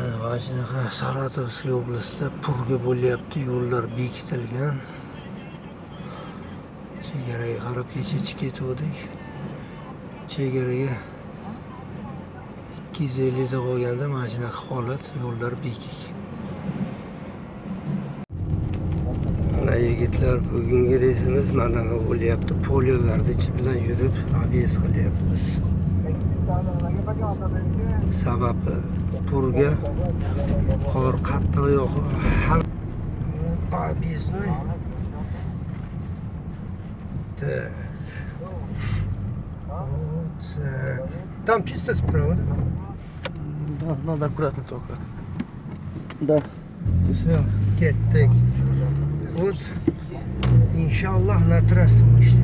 Mana shunaqa Saratovskiy oblastida purga bo'lyapti, yo'llar bekitilgan. Chegaraga qarab kecha ketdik. Chegaraga 250 ta qolganda mana shunaqa holat, yo'llar bekik. Mana yigitlar, bugungi reysimiz mana bo'lyapti. Polyolarni ichi bilan yurib, ABS qilyapmiz. Sababi purga qor qattiq yog'ib, ham ABSni Там чисто справа, да? Да, надо аккуратно только. Да. Все, ketdik. Вот, иншаллах, на трассу вышли.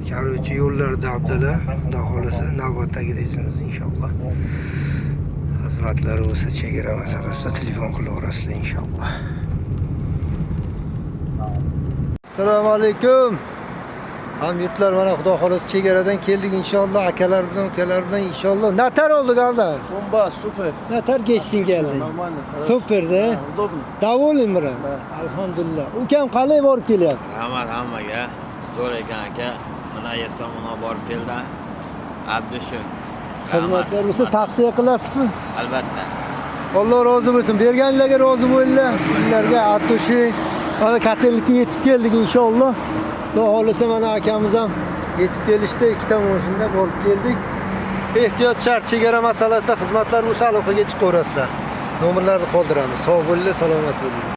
Короче, yo'llarda Abdalla, Xudo xolasa navbatdagi reysimiz inshaalloh. Xizmatlari bo'lsa chegara masalasida telefon qilaverasizlar inshaalloh. Assalomu alaykum. Hamyurtlar, mana Xudo xolasa chegaradan keldik inshaalloh, akalar bilan, ukalar bilan inshaalloh. Natar oldik alda. Bomba, super. Natar geçtin geldin. Нормально, хорошо. Super de. Удобно. Davolim bilan. Alhamdulillah. Ukam qalay borib kelyapti? Rahmat hammaga. Zo'r ekan aka. Mana yesam uni borib keldi. Abdushu. Xizmatlar bo'lsa tavsiya qilasizmi? Albatta. Alloh rozi bo'lsin. Berganlarga rozi bo'linglar. Ularga Abdushi mana Katellikka yetib keldik inshaalloh. Xudo xolasa mana akamiz ham yetib kelishdi. Ikkita mashinada borib keldik. Ehtiyot shart, chegara masalasida xizmatlar bo'lsa aloqaga chiqaverasizlar. Nomerlarni qoldiramiz. Sog' bo'linglar, salomat bo'linglar.